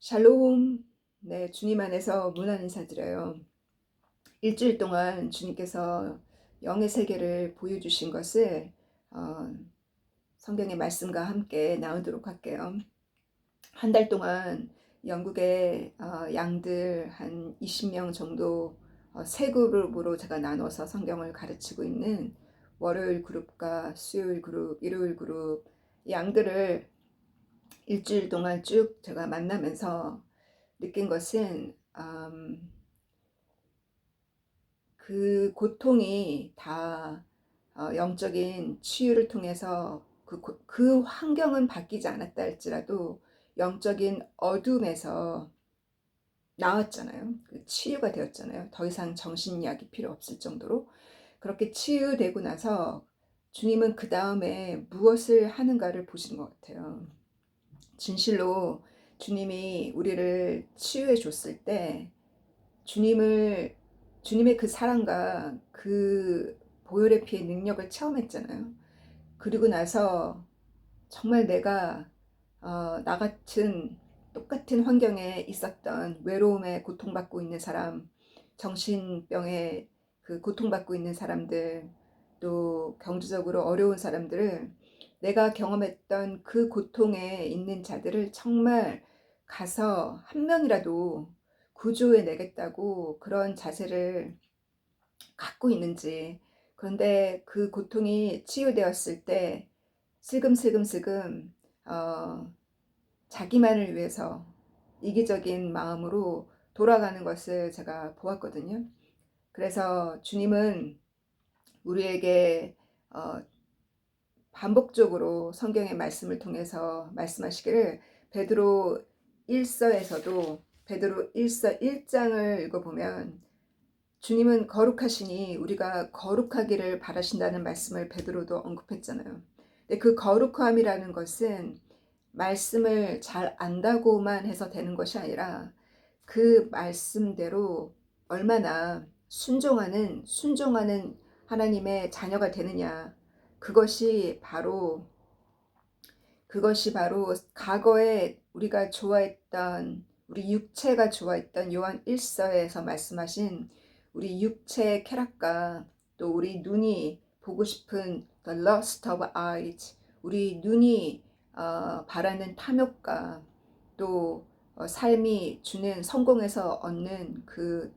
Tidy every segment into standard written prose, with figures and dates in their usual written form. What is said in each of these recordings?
샬롬. 네, 주님 안에서 문안 인사드려요. 일주일 동안 주님께서 영의 세계를 보여주신 것을 어, 성경의 말씀과 함께 나누도록 할게요. 한 달 동안 영국의 양들 한 20명 정도 세 그룹으로 제가 나눠서 성경을 가르치고 있는 월요일 그룹과 수요일 그룹, 일요일 그룹 양들을 일주일 동안 쭉 제가 만나면서 느낀 것은 그 고통이 다 영적인 치유를 통해서 그 환경은 바뀌지 않았다 할지라도 영적인 어둠에서 나왔잖아요. 그 치유가 되었잖아요. 더 이상 정신약이 필요 없을 정도로. 그렇게 치유되고 나서 주님은 그 다음에 무엇을 하는가를 보시는 것 같아요. 진실로 주님이 우리를 치유해 줬을 때 주님의 그 사랑과 그 보혈의 피의 능력을 체험했잖아요. 그리고 나서 정말 내가 나 같은 똑같은 환경에 있었던 외로움에 고통받고 있는 사람, 정신병에 그 고통받고 있는 사람들, 또 경제적으로 어려운 사람들을 내가 경험했던 그 고통에 있는 자들을 정말 가서 한 명이라도 구조해 내겠다고 그런 자세를 갖고 있는지. 그런데 그 고통이 치유되었을 때 슬금슬금슬금 자기만을 위해서 이기적인 마음으로 돌아가는 것을 제가 보았거든요. 그래서 주님은 우리에게 어, 반복적으로 성경의 말씀을 통해서 말씀하시기를 베드로 1서에서도 베드로 1서 1장을 읽어보면 주님은 거룩하시니 우리가 거룩하기를 바라신다는 말씀을 베드로도 언급했잖아요. 근데 그 거룩함이라는 것은 말씀을 잘 안다고만 해서 되는 것이 아니라 그 말씀대로 얼마나 순종하는 하나님의 자녀가 되느냐. 그것이 바로 과거에 우리가 좋아했던 우리 육체가 좋아했던 요한 1서에서 말씀하신 우리 육체의 쾌락과 또 우리 눈이 보고 싶은 the lust of eyes, 우리 눈이 바라는 탐욕과 또 삶이 주는 성공에서 얻는 그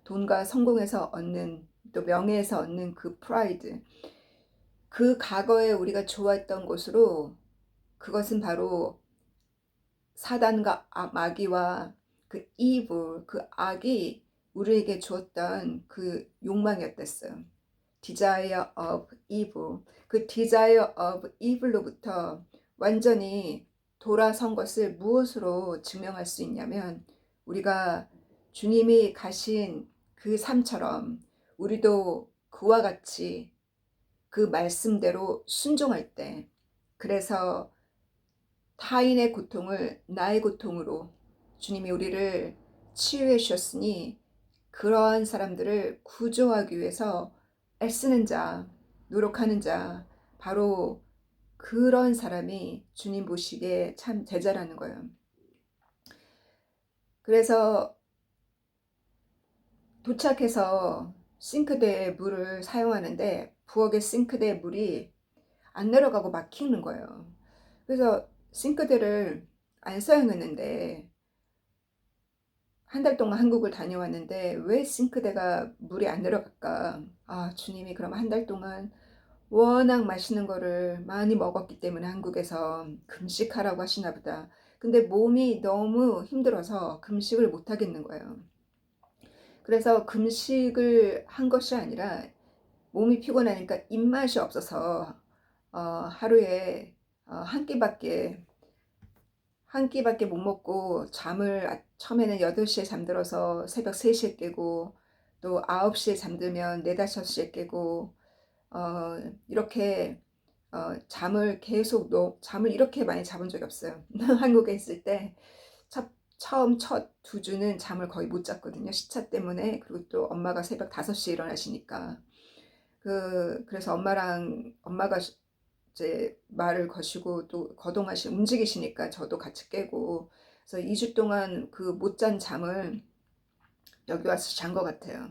돈과 성공에서 얻는 또 명예에서 얻는 그 프라이드, 그 과거에 우리가 좋아했던 것으로 그것은 바로 사단과 마귀와 그 evil, 그 악이 우리에게 주었던 그 욕망이었댔어요. desire of evil. 그 desire of evil로부터 완전히 돌아선 것을 무엇으로 증명할 수 있냐면 우리가 주님이 가신 그 삶처럼 우리도 그와 같이 그 말씀대로 순종할 때, 그래서 타인의 고통을 나의 고통으로 주님이 우리를 치유해 주셨으니 그러한 사람들을 구조하기 위해서 애쓰는 자, 노력하는 자, 바로 그런 사람이 주님 보시기에 참 제자라는 거예요. 그래서 도착해서 싱크대에 물을 사용하는데 부엌의 싱크대에 물이 안 내려가고 막히는 거예요. 그래서 싱크대를 안 사용했는데 한 달 동안 한국을 다녀왔는데 왜 싱크대가 물이 안 내려갈까? 아, 주님이 그럼 한 달 동안 워낙 맛있는 거를 많이 먹었기 때문에 한국에서 금식하라고 하시나 보다. 근데 몸이 너무 힘들어서 금식을 못 하겠는 거예요. 그래서 금식을 한 것이 아니라 몸이 피곤하니까 입맛이 없어서 하루에 한 끼밖에 못 먹고 잠을 처음에는 8시에 잠들어서 새벽 3시에 깨고 또 9시에 잠들면 4, 5시에 깨고 이렇게 잠을 이렇게 많이 잡은 적이 없어요. 한국에 있을 때 처음 첫 2주는 잠을 거의 못 잤거든요. 시차 때문에. 그리고 또 엄마가 새벽 5시에 일어나시니까. 그래서 엄마가 이제 말을 거시고 또 움직이시니까 저도 같이 깨고, 그래서 2주 동안 그 못 잔 잠을 여기 와서 잔 것 같아요.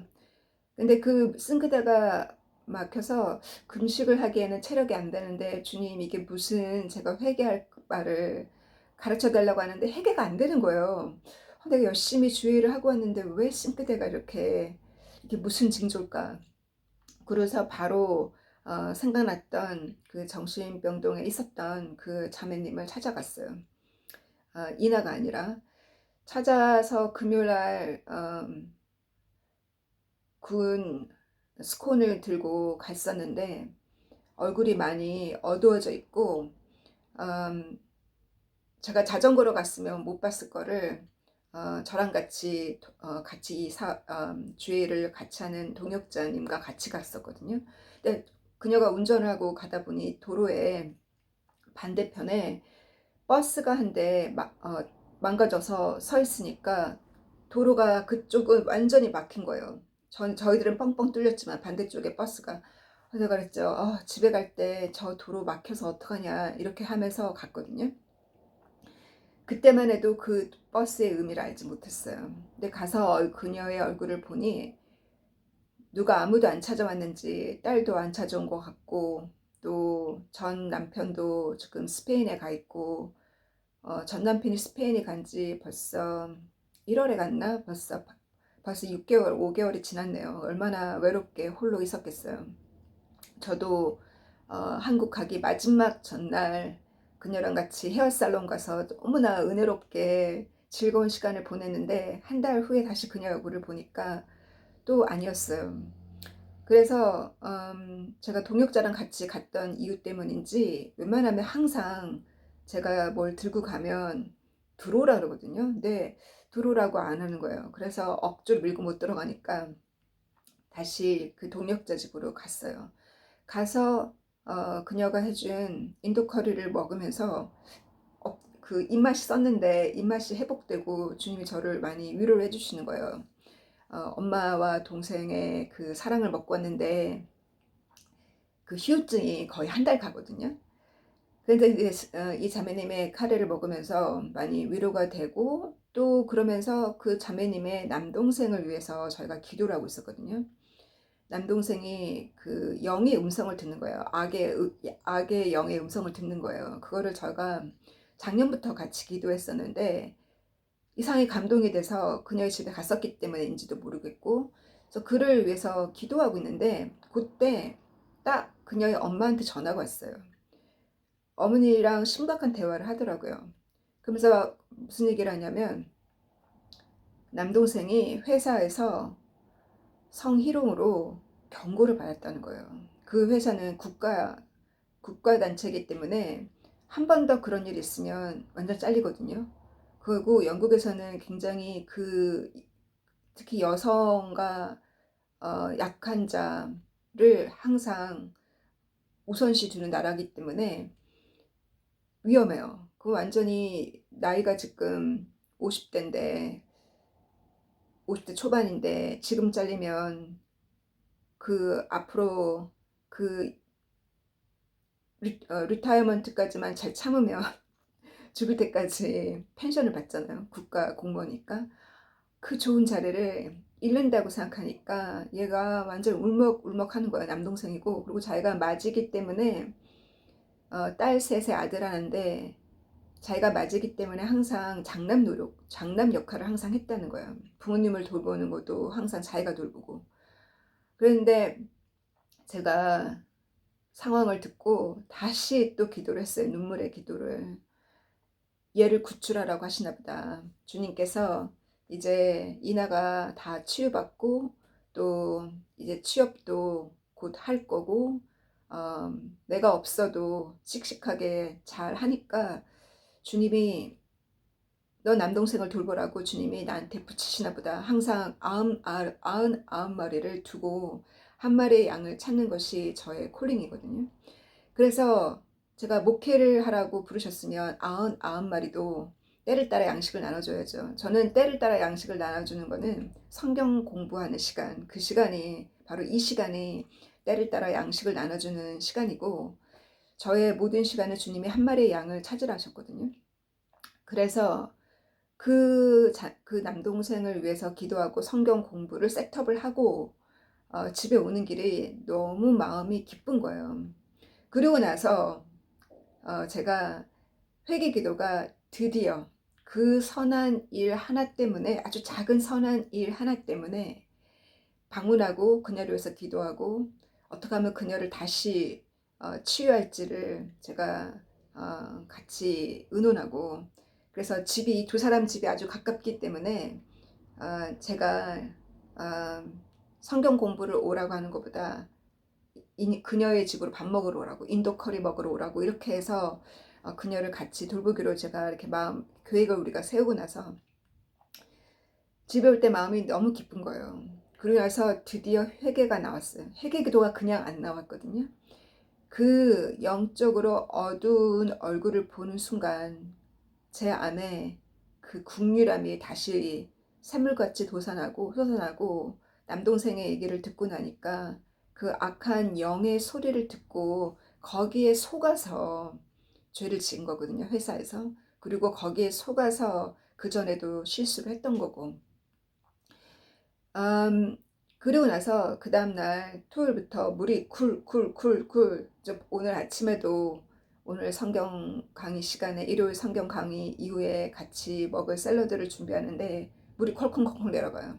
근데 그 싱크대가 막혀서 금식을 하기에는 체력이 안 되는데, 주님 이게 무슨, 제가 회개할 바를 가르쳐 달라고 하는데 회개가 안 되는 거예요. 내가 열심히 주의를 하고 왔는데 왜 싱크대가 이게 무슨 징조일까? 그래서 바로 생각났던 그 정신병동에 있었던 그 자매님을 찾아갔어요. 이나가 아니라 찾아서 금요일날 구운 스콘을 들고 갔었는데, 얼굴이 많이 어두워져 있고, 음, 제가 자전거로 갔으면 못 봤을 거를 저랑 같이 주회를 같이 하는 동역자님과 같이 갔었거든요. 근데 그녀가 운전을 하고 가다 보니 도로에 반대편에 버스가 한 대 망가져서 서 있으니까, 도로가 그쪽은 완전히 막힌 거예요. 저희들은 뻥뻥 뚫렸지만 반대쪽에 버스가. 그래서 그랬죠. 집에 갈 때 저 도로 막혀서 어떡하냐 이렇게 하면서 갔거든요. 그때만 해도 그 버스의 의미를 알지 못했어요. 근데 가서 그녀의 얼굴을 보니 누가 아무도 안 찾아왔는지, 딸도 안 찾아온 것 같고, 또 전 남편도 지금 스페인에 가 있고, 전 남편이 스페인에 간지 벌써 1월에 갔나? 벌써 6개월, 5개월이 지났네요. 얼마나 외롭게 홀로 있었겠어요. 저도 한국 가기 마지막 전날 그녀랑 같이 헤어살론 가서 너무나 은혜롭게 즐거운 시간을 보냈는데, 한 달 후에 다시 그녀 얼굴을 보니까 또 아니었어요. 그래서 제가 동역자랑 같이 갔던 이유 때문인지 웬만하면 항상 제가 뭘 들고 가면 들어오라 그러거든요. 근데 들어오라고 안 하는 거예요. 그래서 억지로 밀고 못 들어가니까 다시 그 동역자 집으로 갔어요. 가서 그녀가 해준 인도 커리를 먹으면서 그 입맛이 썼는데 입맛이 회복되고 주님이 저를 많이 위로를 해주시는 거예요. 엄마와 동생의 그 사랑을 먹고 왔는데 그 휴증이 거의 한 달 가거든요. 그런데 이 자매님의 카레를 먹으면서 많이 위로가 되고, 또 그러면서 그 자매님의 남동생을 위해서 저희가 기도를 하고 있었거든요. 남동생이 그 영의 음성을 듣는 거예요. 악의 영의 음성을 듣는 거예요. 그거를 저희가 작년부터 같이 기도했었는데 이상하게 감동이 돼서 그녀의 집에 갔었기 때문인지도 모르겠고, 그래서 그를 위해서 기도하고 있는데 그때 딱 그녀의 엄마한테 전화가 왔어요. 어머니랑 심각한 대화를 하더라고요. 그러면서 무슨 얘기를 하냐면, 남동생이 회사에서 성희롱으로 경고를 받았다는 거예요. 그 회사는 국가 단체이기 때문에 한 번 더 그런 일이 있으면 완전 잘리거든요. 그리고 영국에서는 굉장히 특히 여성과 약한 자를 항상 우선시 두는 나라이기 때문에 위험해요. 그 완전히 나이가 지금 50대인데, 50대 초반인데 지금 잘리면 그 앞으로 그 리타이어먼트까지만 잘 참으면 죽을 때까지 펜션을 받잖아요. 국가 공무원이니까. 그 좋은 자리를 잃는다고 생각하니까 얘가 완전 울먹울먹 하는 거예요. 남동생이고, 그리고 자기가 맞이기 때문에 딸 셋의 아들 하나인데, 자기가 맞이기 때문에 항상 장남 역할을 항상 했다는 거예요. 부모님을 돌보는 것도 항상 자기가 돌보고. 그런데 제가 상황을 듣고 다시 또 기도를 했어요. 눈물의 기도를. 얘를 구출하라고 하시나 보다. 주님께서 이제 이나가 다 치유받고, 또 이제 취업도 곧 할 거고, 내가 없어도 씩씩하게 잘 하니까 주님이 너 남동생을 돌보라고 주님이 나한테 붙이시나 보다. 항상 99마리를 두고 한 마리의 양을 찾는 것이 저의 콜링이거든요. 그래서 제가 목회를 하라고 부르셨으면 99마리도 때를 따라 양식을 나눠줘야죠. 저는 때를 따라 양식을 나눠주는 거는 성경 공부하는 시간, 그 시간이 바로 이 시간이 때를 따라 양식을 나눠주는 시간이고, 저의 모든 시간을 주님이 한 마리의 양을 찾으라 하셨거든요. 그래서 그 남동생을 위해서 기도하고 성경 공부를 셋업을 하고 집에 오는 길이 너무 마음이 기쁜 거예요. 그리고 나서 제가 회개 기도가 드디어 그 선한 일 하나 때문에, 아주 작은 선한 일 하나 때문에 방문하고 그녀를 위해서 기도하고 어떻게 하면 그녀를 다시 치유할지를 제가 같이 의논하고, 그래서 집이 두 사람 집이 아주 가깝기 때문에 제가 어, 성경 공부를 오라고 하는 것보다 그녀의 집으로 밥 먹으러 오라고, 인도 커리 먹으러 오라고 이렇게 해서 그녀를 같이 돌보기로 제가 이렇게 계획을 우리가 세우고 나서 집에 올 때 마음이 너무 기쁜 거예요. 그러고 나서 드디어 회개가 나왔어요. 회개 기도가 그냥 안 나왔거든요. 그 영적으로 어두운 얼굴을 보는 순간 제 안에 그 국률함이 다시 샘물같이 솟아나고 남동생의 얘기를 듣고 나니까 그 악한 영의 소리를 듣고 거기에 속아서 죄를 지은 거거든요, 회사에서. 그리고 거기에 속아서 그전에도 실수를 했던 거고. 음, 그리고 나서 그 다음날 토요일부터 물이 쿨. 오늘 아침에도 오늘 성경 강의 시간에, 일요일 성경 강의 이후에 같이 먹을 샐러드를 준비하는데 물이 콜콩콜콩 내려가요.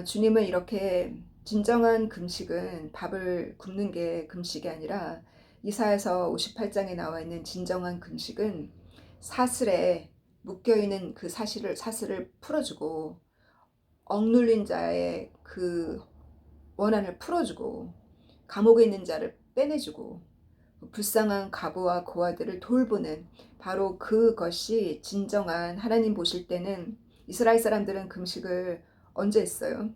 주님은 이렇게 진정한 금식은 밥을 굶는 게 금식이 아니라, 이사야서 58장에 나와 있는 진정한 금식은 사슬에 묶여있는 그 사슬을 풀어주고 억눌린 자의 그 원한을 풀어주고 감옥에 있는 자를 빼내주고 불쌍한 과부와 고아들을 돌보는, 바로 그것이 진정한, 하나님 보실 때는 이스라엘 사람들은 금식을 언제 했어요?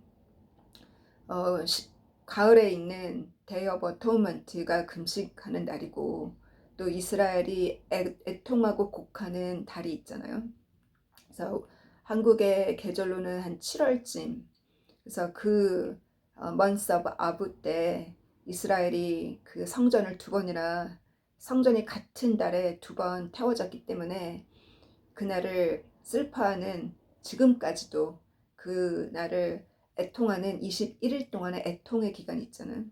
가을에 있는 데이 오브 어토먼트가 금식하는 날이고, 또 이스라엘이 애통하고 곡하는 달이 있잖아요. 그래서 한국의 계절로는 한 7월쯤, 그래서 그 month of Av 때 이스라엘이 그 성전을 두 번이나, 성전이 같은 달에 두 번 태워졌기 때문에 그날을 슬퍼하는, 지금까지도 그 날을 애통하는 21일 동안의 애통의 기간이 있잖아요.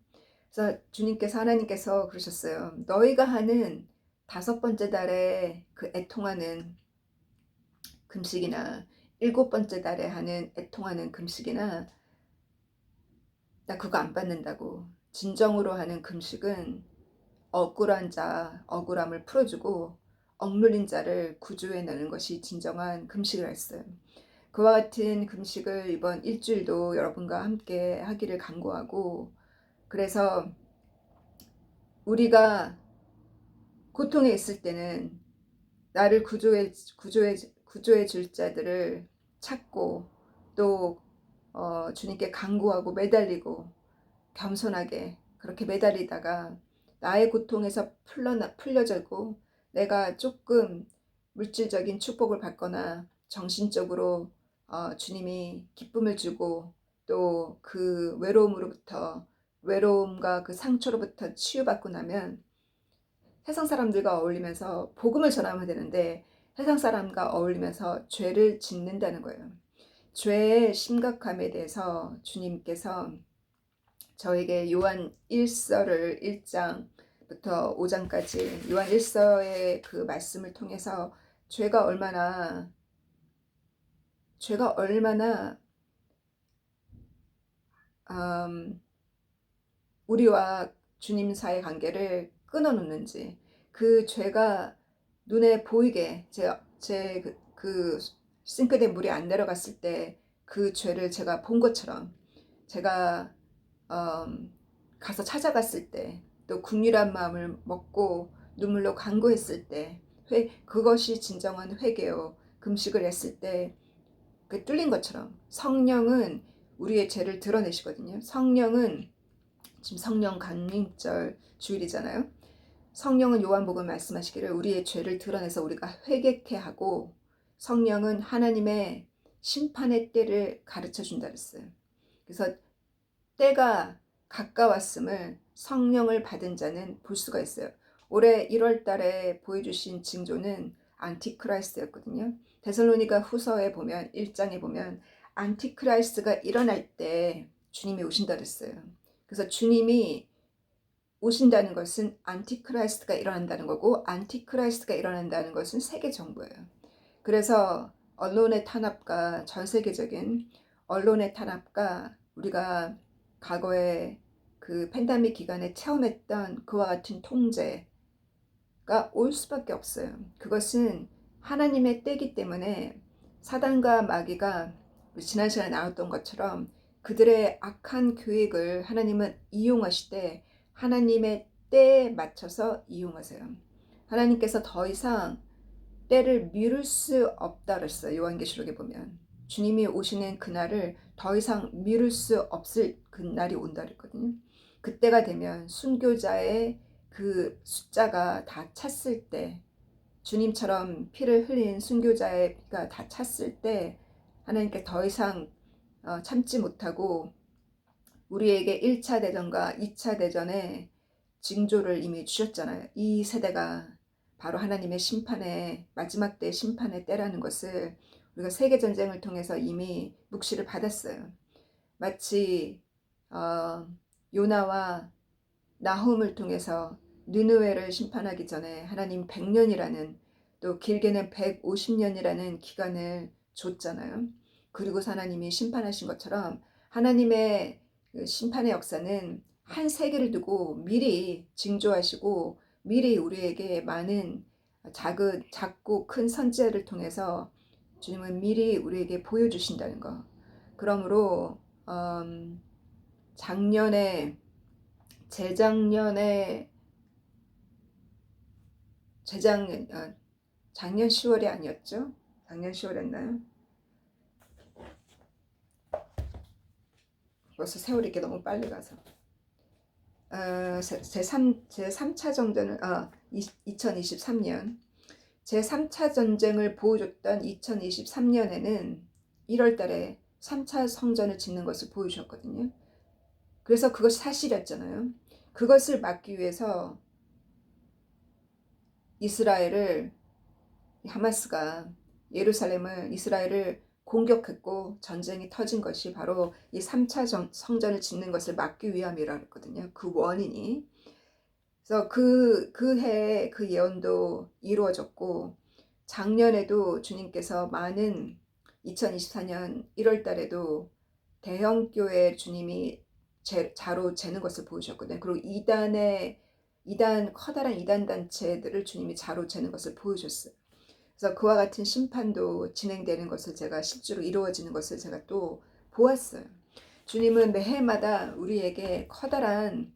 그래서 주님께서, 하나님께서 그러셨어요. 너희가 하는 다섯 번째 달에 그 애통하는 금식이나 일곱 번째 달에 하는 애통하는 금식이나 나 그거 안 받는다고. 진정으로 하는 금식은 억울한 자 억울함을 풀어주고 억눌린 자를 구조해 내는 것이 진정한 금식을 했어요. 그와 같은 금식을 이번 일주일도 여러분과 함께 하기를 간구하고, 그래서 우리가 고통에 있을 때는 나를 구조해 줄 자들을 찾고, 또 주님께 간구하고 매달리고 겸손하게 그렇게 매달리다가 나의 고통에서 풀려지고 내가 조금 물질적인 축복을 받거나 정신적으로 주님이 기쁨을 주고 또 그 외로움과 그 상처로부터 치유받고 나면 세상 사람들과 어울리면서 복음을 전하면 되는데, 세상 사람과 어울리면서 죄를 짓는다는 거예요. 죄의 심각함에 대해서 주님께서 저에게 요한 1서를 1장부터 5장까지 요한 1서의 그 말씀을 통해서 죄가 얼마나 우리와 주님 사이의 관계를 끊어놓는지, 그 죄가 눈에 보이게 그 싱크대 물이 안 내려갔을 때 그 죄를 제가 본 것처럼, 제가 가서 찾아갔을 때, 또 국률한 마음을 먹고 눈물로 간구했을 때, 그것이 진정한 회개요. 금식을 했을 때 그 뚫린 것처럼 성령은 우리의 죄를 드러내시거든요. 성령은, 지금 성령 강림절 주일이잖아요. 성령은 요한복음 말씀하시기를 우리의 죄를 드러내서 우리가 회개케 하고, 성령은 하나님의 심판의 때를 가르쳐 준다 그랬어요. 그래서 때가 가까웠음을 성령을 받은 자는 볼 수가 있어요. 올해 1월 달에 보여주신 징조는 안티크라이스트였거든요. 데살로니가 후서에 보면 1장에 보면 안티크라이스트가 일어날 때 주님이 오신다 그랬어요. 그래서 주님이 오신다는 것은 안티크라이스트가 일어난다는 거고, 안티크라이스트가 일어난다는 것은 세계 정부예요. 그래서 언론의 탄압과, 전 세계적인 언론의 탄압과 우리가 과거에 그 팬데믹 기간에 체험했던 그와 같은 통제가 올 수밖에 없어요. 그것은 하나님의 때이기 때문에 사단과 마귀가 지난 시간에 나눴던 것처럼 그들의 악한 계획을 하나님은 이용하시되 하나님의 때에 맞춰서 이용하세요. 하나님께서 더 이상 때를 미룰 수 없다 그랬어요. 요한계시록에 보면 주님이 오시는 그날을 더 이상 미룰 수 없을 그날이 온다 그랬거든요. 그때가 되면 순교자의 그 숫자가 다 찼을 때, 주님처럼 피를 흘린 순교자의 피가 다 찼을 때 하나님께 더 이상 참지 못하고 우리에게 1차 대전과 2차 대전의 징조를 이미 주셨잖아요. 이 세대가 바로 하나님의 심판의 마지막 때 심판의 때라는 것을 우리가 세계전쟁을 통해서 이미 묵시를 받았어요. 마치 요나와 나훔을 통해서 느느웨를 심판하기 전에 하나님 100년이라는, 또 길게는 150년이라는 기간을 줬잖아요. 그리고 하나님이 심판하신 것처럼 하나님의 심판의 역사는 한 세계를 두고 미리 징조하시고 미리 우리에게 많은 작고 큰 선지자를 통해서 주님은 미리 우리에게 보여주신다는 거. 그러므로 작년에 재작년에 작년 10월이 아니었죠? 작년 10월이었나요? 벌써 세월이 이렇게 너무 빨리 가서 제3차 전쟁을 2023년 제3차 전쟁을 보여줬던 2023년에는 1월 달에 3차 성전을 짓는 것을 보여주셨거든요. 그래서 그것이 사실이었잖아요. 그것을 막기 위해서 하마스가 예루살렘을, 이스라엘을 공격했고 전쟁이 터진 것이 바로 이 3차 성전을 짓는 것을 막기 위함이라고 했거든요. 그 원인이. 그래서 그 해에 그 예언도 이루어졌고, 작년에도 주님께서 많은 2024년 1월 달에도 대형 교회 주님이 자로 재는 것을 보여주셨거든요. 그리고 커다란 이단 단체들을 주님이 자로 재는 것을 보여줬어요. 그래서 그와 같은 심판도 진행되는 것을 제가 실제로 이루어지는 것을 제가 또 보았어요. 주님은 매해마다 우리에게 커다란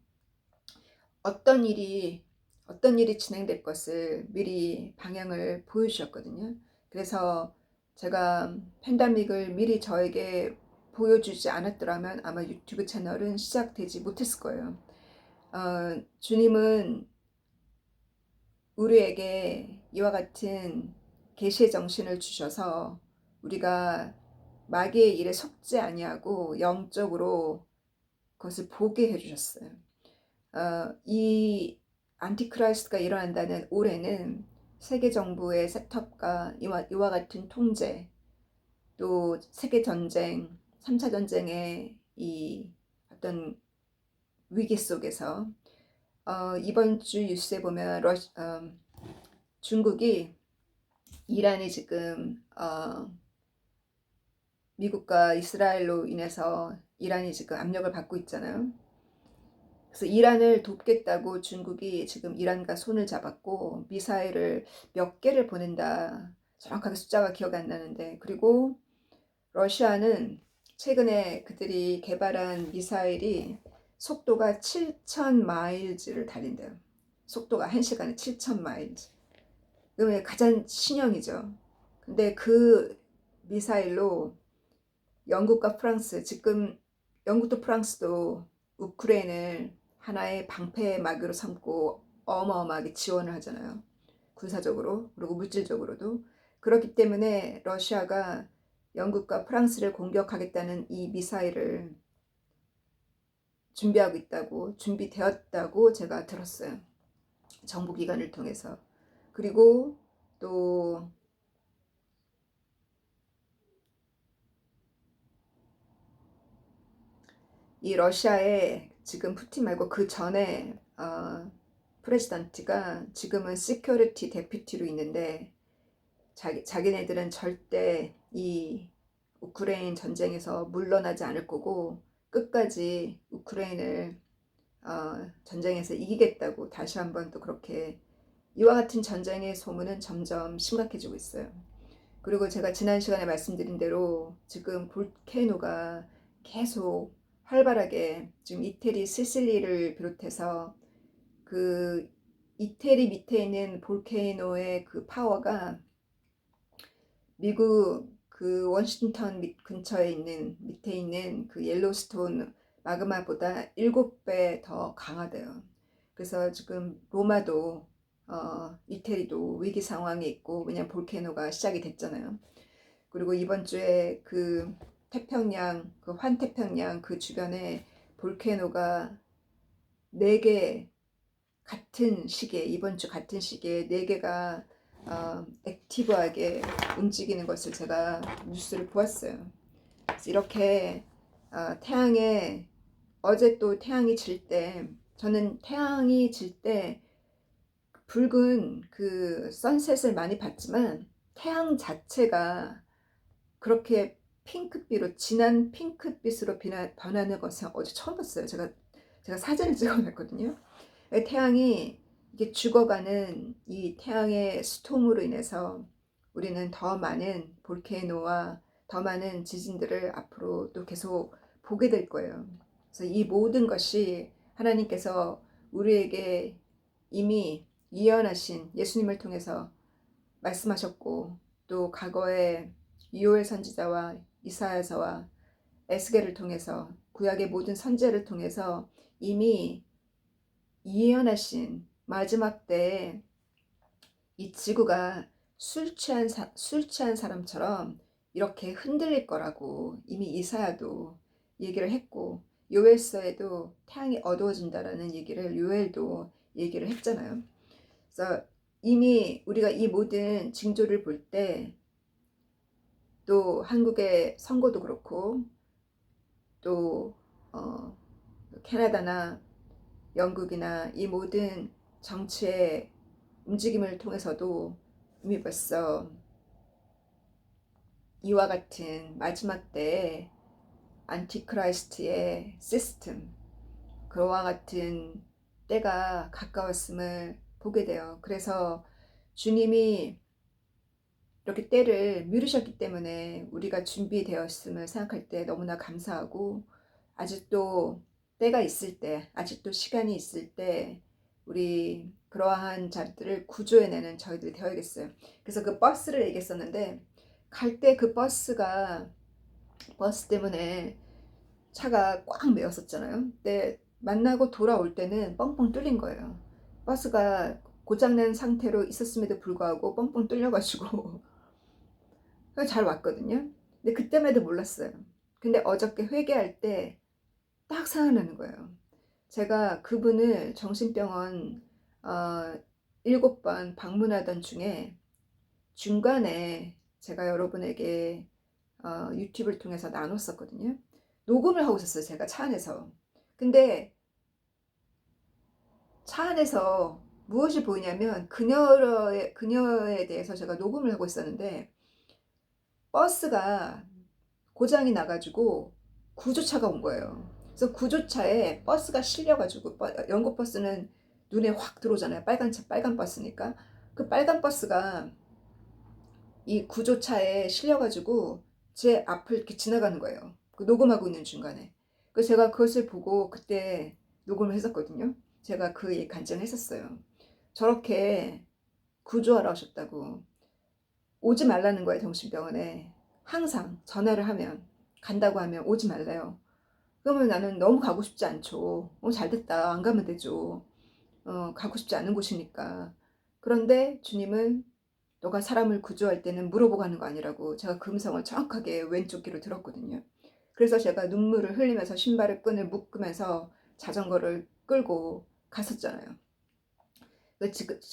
어떤 일이 진행될 것을 미리 방향을 보여주셨거든요. 그래서 제가 팬데믹을 미리 저에게 보여주지 않았더라면 아마 유튜브 채널은 시작되지 못했을 거예요. 주님은 우리에게 이와 같은 계시의 정신을 주셔서 우리가 마귀의 일에 속지 아니하고 영적으로 그것을 보게 해주셨어요. 이 안티크라이스트가 일어난다는 올해는 세계 정부의 셋업과 이와 같은 통제, 또 세계 전쟁, 3차 전쟁의 이 어떤 위기 속에서 이번 주 뉴스에 보면 중국이 이란이 지금 미국과 이스라엘로 인해서 이란이 지금 압력을 받고 있잖아요. 그래서 이란을 돕겠다고 중국이 지금 이란과 손을 잡았고 미사일을 몇 개를 보낸다. 정확하게 숫자가 기억이 안 나는데, 그리고 러시아는 최근에 그들이 개발한 미사일이 속도가 7,000마일즈를 달린대요. 속도가 1시간에 7,000마일즈. 그러면 가장 신형이죠. 근데 그 미사일로 영국과 프랑스, 지금 영국도 프랑스도 우크라이나를 하나의 방패 막이로 삼고 어마어마하게 지원을 하잖아요. 군사적으로, 그리고 물질적으로도. 그렇기 때문에 러시아가 영국과 프랑스를 공격하겠다는 이 미사일을 준비되었다고 제가 들었어요. 정부기관을 통해서. 그리고 또 이 러시아의 지금 푸틴 말고 그 전에 프레지던트가 지금은 시큐리티 데피티로 있는데 자기네들은 절대 이 우크라이나 전쟁에서 물러나지 않을 거고 끝까지 우크라이나를 전쟁에서 이기겠다고 다시 한번 또 그렇게 이와 같은 전쟁의 소문은 점점 심각해지고 있어요. 그리고 제가 지난 시간에 말씀드린 대로 지금 볼케이노가 계속 활발하게 지금 이태리 시실리를 비롯해서 그 이태리 밑에 있는 볼케이노의 그 파워가 미국 그 워싱턴 근처에 있는 밑에 있는 그 옐로스톤 마그마보다 7배 더 강하대요. 그래서 지금 로마도 이태리도 위기 상황에 있고 왜냐면 볼케이노가 시작이 됐잖아요. 그리고 이번 주에 그 태평양 그 환태평양 그 주변에 볼케이노가 4개 같은 시기에 이번 주 같은 시기에 4개가 액티브하게 움직이는 것을 제가 뉴스를 보았어요. 그래서 이렇게 태양에 어제 또 태양이 질 때 저는 태양이 질 때 붉은 그 선셋을 많이 봤지만 태양 자체가 그렇게 핑크빛으로 진한 핑크빛으로 변하는 것은 어제 처음 봤어요. 제가 사진을 찍어놨거든요. 태양이 이게 죽어가는 이 태양의 스톰으로 인해서 우리는 더 많은 볼케이노와 더 많은 지진들을 앞으로 또 계속 보게 될 거예요. 그래서 이 모든 것이 하나님께서 우리에게 이미 예언하신 예수님을 통해서 말씀하셨고 또 과거에 요엘 선지자와 이사야서와 에스겔을 통해서 구약의 모든 선지자를 통해서 이미 예언하신 마지막 때에 이 지구가 술 취한 사람처럼 이렇게 흔들릴 거라고 이미 이사야도 얘기를 했고 요엘서에도 태양이 어두워진다라는 얘기를 요엘도 얘기를 했잖아요. 그래서 이미 우리가 이 모든 징조를 볼 때 또 한국의 선거도 그렇고 또 캐나다나 영국이나 이 모든 정치의 움직임을 통해서도 이미 벌써 이와 같은 마지막 때에 안티크라이스트의 시스템 그와 같은 때가 가까웠음을 보게 돼요. 그래서 주님이 이렇게 때를 미루셨기 때문에 우리가 준비되었음을 생각할 때 너무나 감사하고 아직도 때가 있을 때 아직도 시간이 있을 때 우리 그러한 자들을 구조해내는 저희들이 되어야겠어요. 그래서 그 버스를 얘기했었는데 갈 때 그 버스 때문에 차가 꽉 메웠었잖아요. 근데 만나고 돌아올 때는 뻥뻥 뚫린 거예요. 버스가 고장난 상태로 있었음에도 불구하고 뻥뻥 뚫려가지고 잘 왔거든요. 근데 그때마다 몰랐어요. 근데 어저께 회개할 때 딱 생각나는 거예요. 제가 그분을 정신병원 7번 방문하던 중에 중간에 제가 여러분에게 유튜브를 통해서 나눴었거든요. 녹음을 하고 있었어요. 제가 차 안에서. 근데 차 안에서 무엇이 보이냐면 그녀에 대해서 제가 녹음을 하고 있었는데 버스가 고장이 나가지고 구조차가 온 거예요. 그래서 구조차에 버스가 실려가지고 영국 버스는 눈에 확 들어오잖아요. 빨간 버스니까 그 빨간 버스가 이 구조차에 실려가지고 제 앞을 이렇게 지나가는 거예요. 그 녹음하고 있는 중간에. 그래서 제가 그것을 보고 그때 녹음을 했었거든요. 제가 그 간증을 했었어요. 저렇게 구조하러 오셨다고 오지 말라는 거예요. 정신병원에 항상 전화를 하면 간다고 하면 오지 말래요. 그러면 나는 너무 가고 싶지 않죠. 잘됐다. 안 가면 되죠. 가고 싶지 않은 곳이니까. 그런데 주님은 너가 사람을 구조할 때는 물어보고 하는 거 아니라고 제가 그 음성을 정확하게 왼쪽 귀로 들었거든요. 그래서 제가 눈물을 흘리면서 신발을 끈을 묶으면서 자전거를 끌고 갔었잖아요.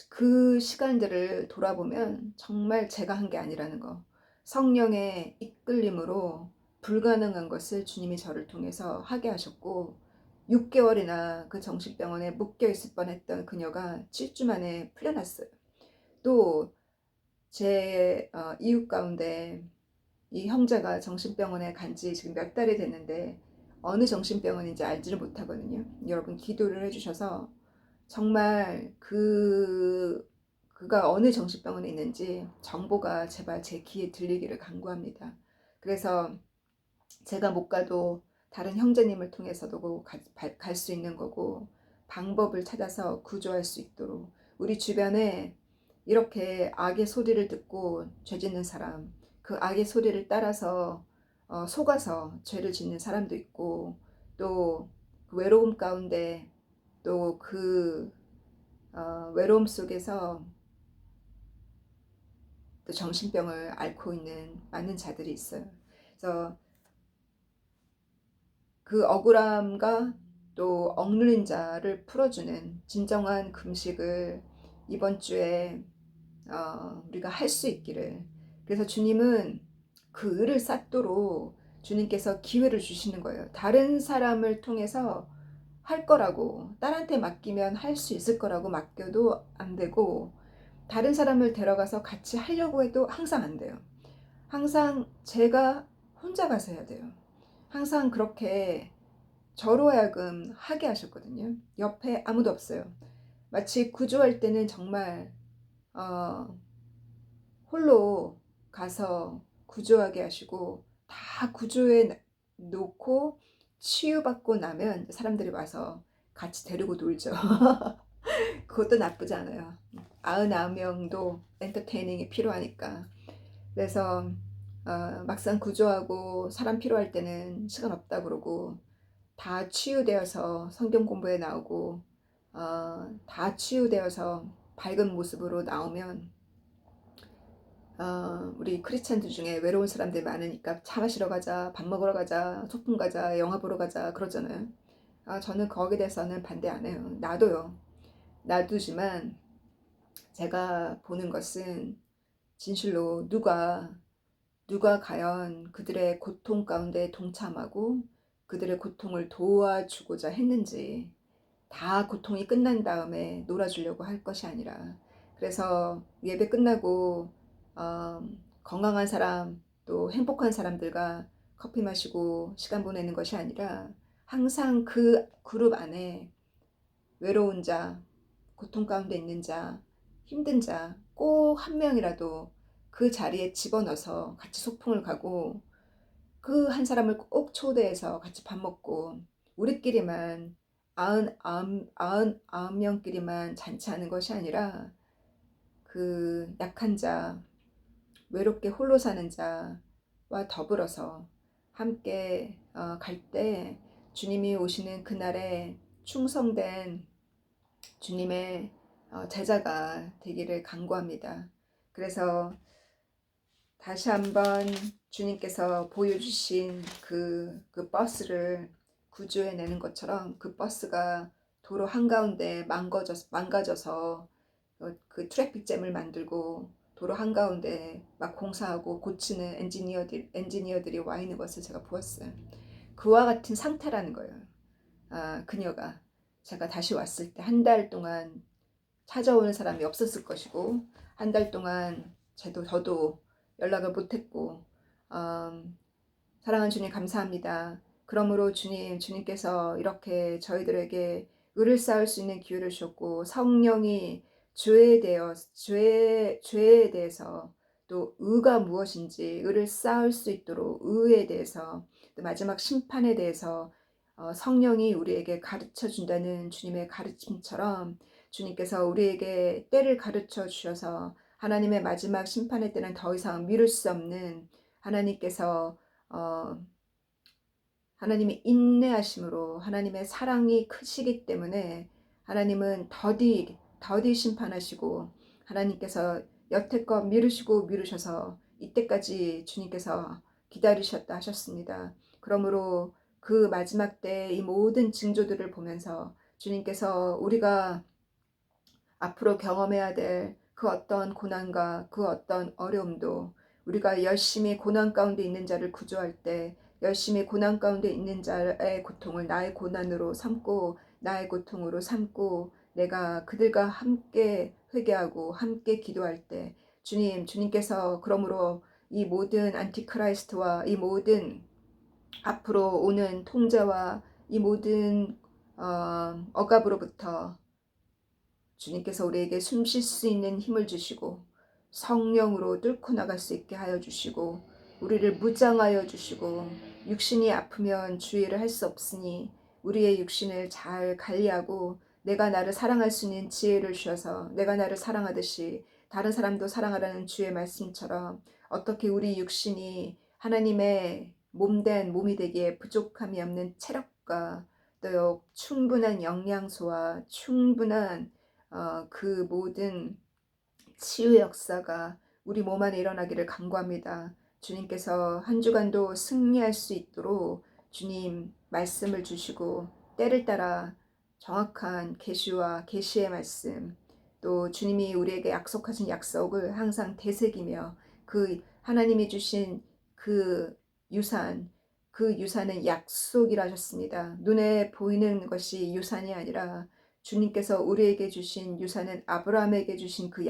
그 시간들을 돌아보면 정말 제가 한 게 아니라는 거. 성령의 이끌림으로 불가능한 것을 주님이 저를 통해서 하게 하셨고 6개월이나 그 정신병원에 묶여 있을 뻔했던 그녀가 7주 만에 풀려났어요. 또 제 이웃 가운데 이 형제가 정신병원에 간지 지금 몇 달이 됐는데 어느 정신병원인지 알지를 못하거든요. 여러분 기도를 해주셔서 정말 그가 어느 정신병원에 있는지 정보가 제발 제 귀에 들리기를 간구합니다. 그래서 제가 못 가도 다른 형제님을 통해서도 갈 수 있는 거고 방법을 찾아서 구조할 수 있도록 우리 주변에 이렇게 악의 소리를 듣고 죄 짓는 사람, 그 악의 소리를 따라서 속아서 죄를 짓는 사람도 있고 또 그 외로움 가운데 또 그 외로움 속에서 또 정신병을 앓고 있는 많은 자들이 있어요. 그래서 그 억울함과 또 억눌린 자를 풀어주는 진정한 금식을 이번 주에 우리가 할 수 있기를. 그래서 주님은 그 을을 쌓도록 주님께서 기회를 주시는 거예요. 다른 사람을 통해서 할 거라고, 딸한테 맡기면 할 수 있을 거라고 맡겨도 안 되고, 다른 사람을 데려가서 같이 하려고 해도 항상 안 돼요. 항상 제가 혼자 가서 해야 돼요. 항상 그렇게 저로 하여금 하게 하셨거든요. 옆에 아무도 없어요. 마치 구조할 때는 정말 어, 홀로 가서 구조하게 하시고 다 구조해 놓고 치유받고 나면 사람들이 와서 같이 데리고 놀죠. 그것도 나쁘지 않아요. 99명도 엔터테이닝이 필요하니까. 그래서 막상 구조하고 사람 필요할 때는 시간 없다 그러고 다 치유되어서 성경 공부에 나오고 다 치유되어서 밝은 모습으로 나오면 우리 크리스찬들 중에 외로운 사람들 많으니까 차 마시러 가자, 밥 먹으러 가자, 소풍 가자, 영화 보러 가자 그러잖아요. 저는 거기에 대해서는 반대 안 해요. 놔둬요. 놔두지만 제가 보는 것은 진실로 누가 과연 그들의 고통 가운데 동참하고 그들의 고통을 도와주고자 했는지 다 고통이 끝난 다음에 놀아주려고 할 것이 아니라 그래서 예배 끝나고 어, 건강한 사람 또 행복한 사람들과 커피 마시고 시간 보내는 것이 아니라 항상 그 그룹 안에 외로운 자, 고통 가운데 있는 자, 힘든 자 꼭 한 명이라도 그 자리에 집어넣어서 같이 소풍을 가고 그 한 사람을 꼭 초대해서 같이 밥 먹고 우리끼리만 아흔 명끼리만 잔치하는 것이 아니라 그 약한 자, 외롭게 홀로 사는 자와 더불어서 함께 갈 때 주님이 오시는 그날에 충성된 주님의 제자가 되기를 간구합니다. 그래서 다시 한번 주님께서 보여주신 그 버스를 구조해내는 것처럼 그 버스가 도로 한가운데 망가져서 그 트래픽 잼을 만들고 도로 한가운데 막 공사하고 고치는 엔지니어들이 와 있는 것을 제가 보았어요. 그와 같은 상태라는 거예요. 그녀가 제가 다시 왔을 때 한 달 동안 찾아오는 사람이 없었을 것이고 한 달 동안 저도 연락을 못했고 사랑하는 주님 감사합니다. 그러므로 주님께서 이렇게 저희들에게 의를 쌓을 수 있는 기회를 주셨고 성령이 죄에 대해서 또 의가 무엇인지 의를 쌓을 수 있도록 의에 대해서 또 마지막 심판에 대해서 성령이 우리에게 가르쳐 준다는 주님의 가르침처럼 주님께서 우리에게 때를 가르쳐 주셔서 하나님의 마지막 심판의 때는 더 이상 미룰 수 없는 하나님께서 하나님이 인내하심으로 하나님의 사랑이 크시기 때문에 하나님은 더디 심판하시고 하나님께서 여태껏 미루시고 미루셔서 이때까지 주님께서 기다리셨다 하셨습니다. 그러므로 그 마지막 때 이 모든 징조들을 보면서 주님께서 우리가 앞으로 경험해야 될 그 어떤 고난과 그 어떤 어려움도 우리가 열심히 고난 가운데 있는 자를 구조할 때 열심히 고난 가운데 있는 자의 고통을 나의 고난으로 삼고 나의 고통으로 삼고 내가 그들과 함께 회개하고 함께 기도할 때 주님께서 그러므로 이 모든 안티크라이스트와 이 모든 앞으로 오는 통제와 이 모든 억압으로부터 주님께서 우리에게 숨 쉴 수 있는 힘을 주시고 성령으로 뚫고 나갈 수 있게 하여 주시고 우리를 무장하여 주시고 육신이 아프면 주의를 할 수 없으니 우리의 육신을 잘 관리하고 내가 나를 사랑할 수 있는 지혜를 주셔서 내가 나를 사랑하듯이 다른 사람도 사랑하라는 주의 말씀처럼 어떻게 우리 육신이 하나님의 몸된 몸이 되기에 부족함이 없는 체력과 또 충분한 영양소와 충분한 그 모든 치유의 역사가 우리 몸 안에 일어나기를 간구합니다. 주님께서 한 주간도 승리할 수 있도록 주님 말씀을 주시고 때를 따라 정확한 계시와 계시의 말씀 또 주님이 우리에게 약속하신 약속을 항상 되새기며 그 하나님이 주신 그 유산 그 유산은 약속이라 하셨습니다. 눈에 보이는 것이 유산이 아니라 주님께서 우리에게 주신 유산은 아브라함에게 주신 그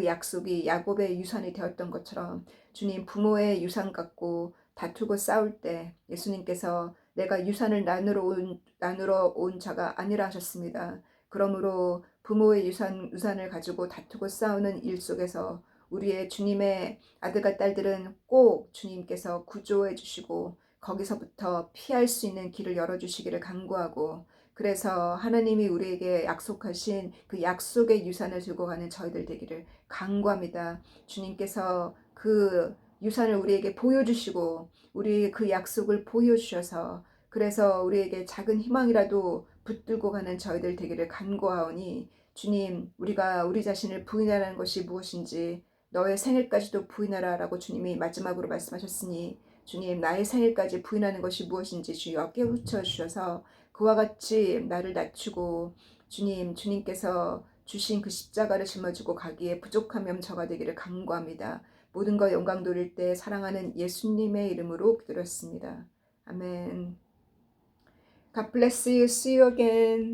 약속이 야곱의 유산이 되었던 것처럼 주님 부모의 유산 갖고 다투고 싸울 때 예수님께서 내가 유산을 나누러 온 자가 아니라 하셨습니다. 그러므로 부모의 유산을 가지고 다투고 싸우는 일 속에서 우리의 주님의 아들과 딸들은 꼭 주님께서 구조해 주시고 거기서부터 피할 수 있는 길을 열어주시기를 간구하고 그래서 하나님이 우리에게 약속하신 그 약속의 유산을 들고 가는 저희들 되기를 간구합니다. 주님께서 그 유산을 우리에게 보여주시고 우리 그 약속을 보여주셔서 그래서 우리에게 작은 희망이라도 붙들고 가는 저희들 되기를 간구하오니 주님 우리가 우리 자신을 부인하라는 것이 무엇인지 너의 생일까지도 부인하라 라고 주님이 마지막으로 말씀하셨으니 주님 나의 생일까지 부인하는 것이 무엇인지 주여 깨우쳐 주셔서 그와 같이 나를 낮추고 주님께서 주신 그 십자가를 짊어지고 가기에 부족함이 엄저가 되기를 간구합니다. 모든 것 영광 돌릴 때 사랑하는 예수님의 이름으로 기도했습니다. 아멘. God bless you. See you again.